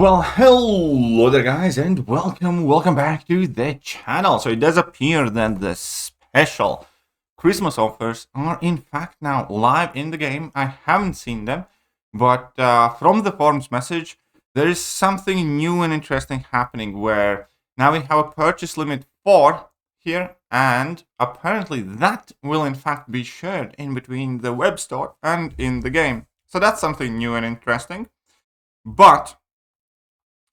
Well, hello there guys, and welcome back to the channel. So it does appear that the special Christmas offers are in fact now live in the game. I haven't seen them, but from the forums message, there is something new and interesting happening where now we have a purchase limit 4 here, and apparently that will in fact be shared in between the web store and in the game. So that's something new and interesting. But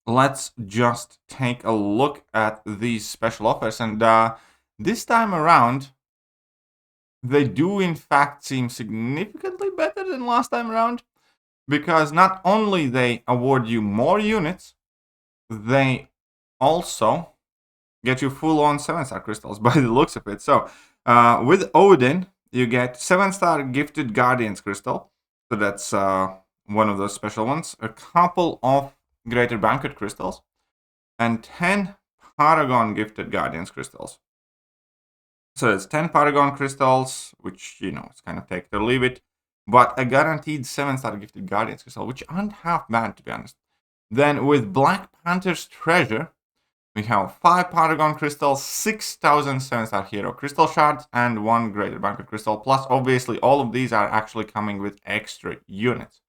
let's just take a look at these special offers, and this time around they do in fact seem significantly better than last time around, because not only they award you more units, they also get you full-on 7-star crystals by the looks of it. So with Odin you get 7-star gifted Guardians crystal, so that's one of those special ones, a couple of Greater Banquet crystals, and 10 Paragon gifted Guardians crystals. So it's 10 Paragon crystals, which, you know, it's kind of take it or leave it, but a guaranteed 7-star gifted Guardians crystal, which aren't half bad, to be honest. Then with Black Panther's treasure, we have 5 Paragon crystals, 6,000 7-star hero crystal shards, and 1 Greater Banquet crystal. Plus, obviously, all of these are actually coming with extra units.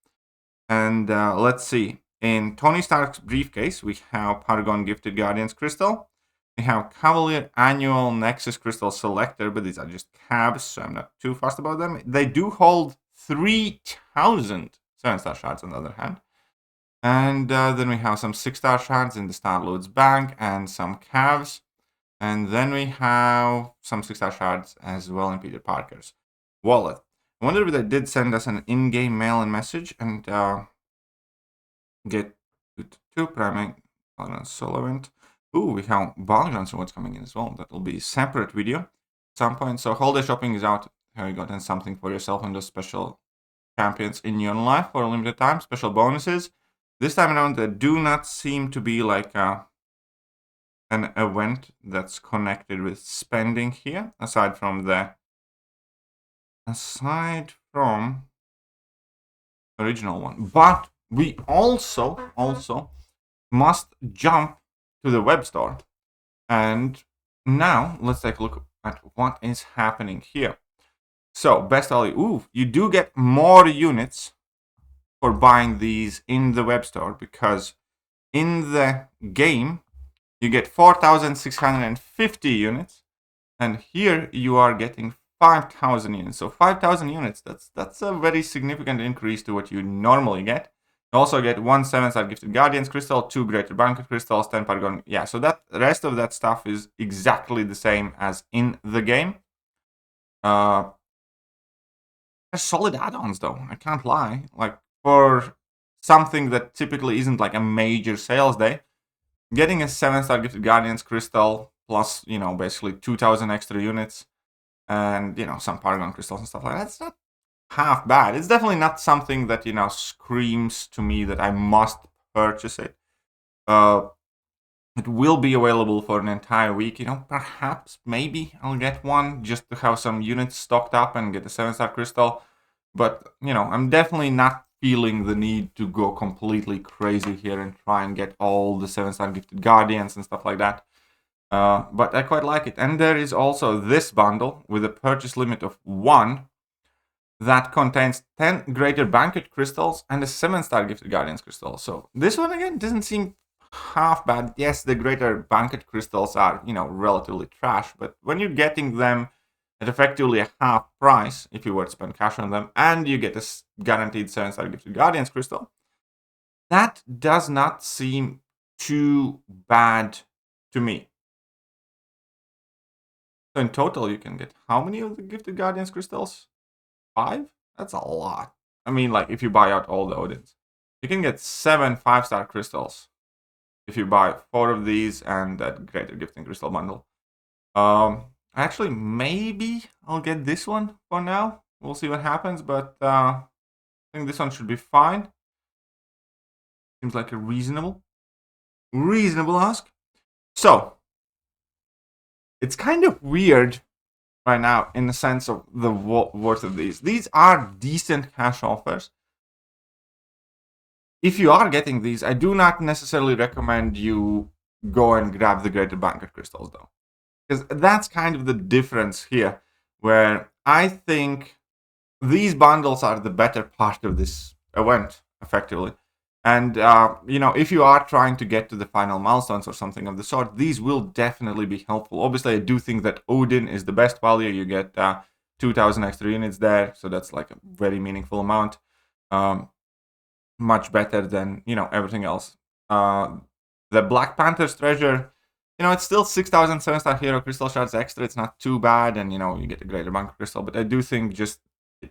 And let's see. In Tony Stark's briefcase, we have Paragon Gifted Guardians Crystal. We have Cavalier Annual Nexus Crystal Selector, but these are just cabs, so I'm not too fussed about them. They do hold 3,000 7-star shards on the other hand. And then we have some 6-star shards in the Star-Lord's bag and some calves. And then we have some 6-star shards as well in Peter Parker's wallet. I wonder if they did send us an in-game mail-in message and get to priming on solo event. Ooh, we have backgrounds and what's coming in as well. That will be a separate video at some point. So holiday shopping is out. Here you go, then something for yourself and those special champions in your life for a limited time. Special bonuses. This time around, there do not seem to be like an event that's connected with spending here, aside from original one. But we also must jump to the web store. And now let's take a look at what is happening here. So best value, ooh, you do get more units for buying these in the web store, because in the game you get 4,650 units, and here you are getting 5,000 units. So 5,000 units, that's a very significant increase to what you normally get. You also get 1 7-star gifted Guardians crystal, 2 Greater Banquet crystals, 10 Paragon. Yeah, so that rest of that stuff is exactly the same as in the game. They're solid add-ons though, I can't lie. Like, for something that typically isn't like a major sales day, getting a 7-star gifted Guardians crystal plus, you know, basically 2,000 extra units and, you know, some Paragon crystals and stuff like that, it's not half bad. It's definitely not something that, you know, screams to me that I must purchase it. It will be available for an entire week, you know. Perhaps, maybe I'll get one just to have some units stocked up and get a 7-star crystal. But, you know, I'm definitely not feeling the need to go completely crazy here and try and get all the 7-star gifted Guardians and stuff like that. But I quite like it. And there is also this bundle with a purchase limit of 1 that contains 10 Greater Banquet crystals and a 7-star gifted Guardians crystal. So this one again doesn't seem half bad. Yes, the Greater Banquet crystals are, you know, relatively trash, but when you're getting them at effectively a half price, if you were to spend cash on them, and you get a guaranteed 7-star gifted Guardians crystal, that does not seem too bad to me. So in total, you can get how many of the gifted Guardians crystals? 5? That's a lot. I mean, like, if you buy out all the Odins, you can get 7 5-star crystals if you buy 4 of these and that Greater Gifting Crystal bundle. Actually, maybe I'll get this one for now. We'll see what happens, but I think this one should be fine. Seems like a reasonable ask. So it's kind of weird right now in the sense of the worth of these. These are decent cash offers, if you are getting these, I do not necessarily recommend you go and grab the Greater Banquet Crystals, though. Because that's kind of the difference here, where I think these bundles are the better part of this event, effectively. And, if you are trying to get to the final milestones or something of the sort, these will definitely be helpful. Obviously, I do think that Odin is the best value. You get 2,000 extra units there, so that's like a very meaningful amount. Much better than, everything else. The Black Panther's treasure, it's still 6,000 7-star hero crystal shards extra. It's not too bad, and, you get a Greater Banquet Crystal. But I do think just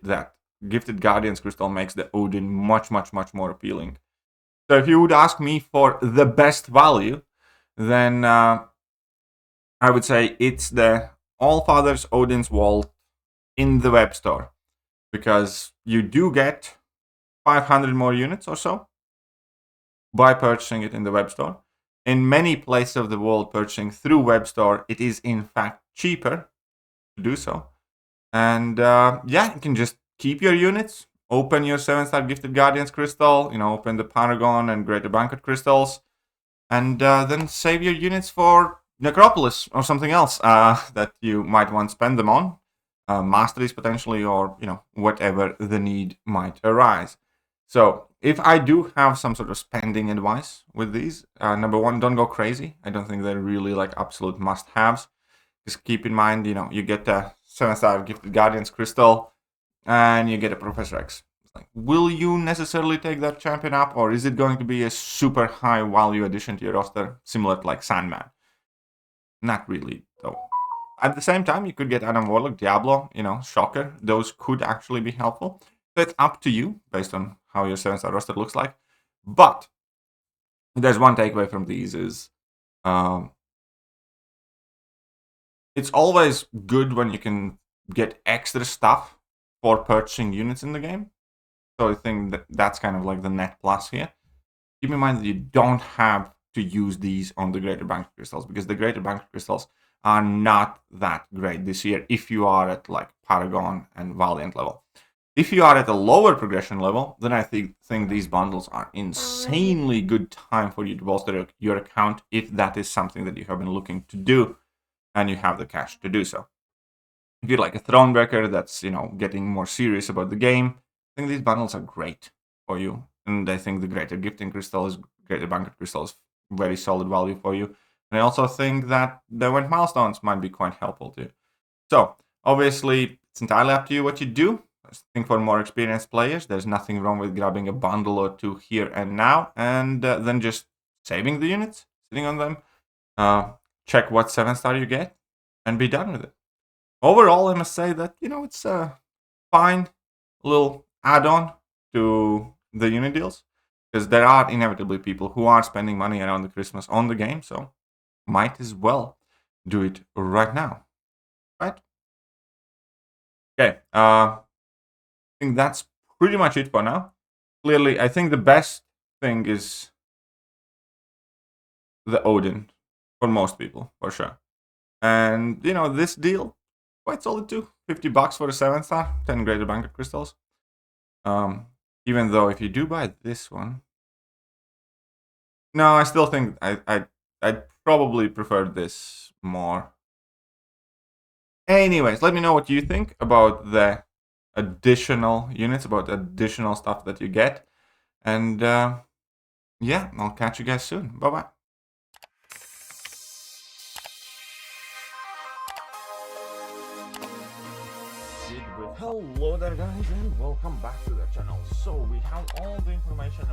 that Gifted Guardian's Crystal makes the Odin much, much, much more appealing. So if you would ask me for the best value, then I would say it's the Allfather's Odin's Vault in the web store. Because you do get 500 more units or so by purchasing it in the web store. In many places of the world, purchasing through web store, it is in fact cheaper to do so. And you can just keep your units, open your 7-star Gifted Guardians Crystal, open the Paragon and Greater Banquet Crystals, and then save your units for Necropolis or something else that you might want to spend them on. Masteries potentially, or, whatever the need might arise. So if I do have some sort of spending advice with these, number one, don't go crazy. I don't think they're really like absolute must-haves. Just keep in mind, you get a 7-star Gifted Guardians Crystal, and you get a Professor X. Like, will you necessarily take that champion up, or is it going to be a super high value addition to your roster, similar to like Sandman? Not really, though. At the same time, you could get Adam Warlock, Diablo, Shocker. Those could actually be helpful. So it's up to you, based on how your 7-star roster looks like. But there's one takeaway from these is it's always good when you can get extra stuff for purchasing units in the game. So I think that's kind of like the net plus here. Keep in mind that you don't have to use these on the Greater Banquet Crystals, because the Greater Banquet Crystals are not that great this year if you are at like Paragon and Valiant level. If you are at a lower progression level, then I think these bundles are insanely good time for you to bolster your account if that is something that you have been looking to do and you have the cash to do so. If you're like a Thronebreaker that's, getting more serious about the game, I think these bundles are great for you. And I think the Greater Gifting Crystal is Greater Banquet Crystal is very solid value for you. And I also think that the event milestones might be quite helpful too. So obviously, it's entirely up to you what you do. I think for more experienced players, there's nothing wrong with grabbing a bundle or two here and now, and then just saving the units, sitting on them, check what 7-star you get, and be done with it. Overall, I must say that, it's a fine little add-on to the unit deals, because there are inevitably people who are spending money around the Christmas on the game, so might as well do it right now, right? Okay, I think that's pretty much it for now. Clearly, I think the best thing is the Odin for most people, for sure. And, this deal, quite solid too. $50 for a 7-star, 10 Greater Banquet Crystals. Even though if you do buy this one, no, I still think I'd probably prefer this more. Anyways, let me know what you think about the additional units, about the additional stuff that you get. And I'll catch you guys soon. Bye-bye. Hello there guys, and welcome back to the channel. So we have all the information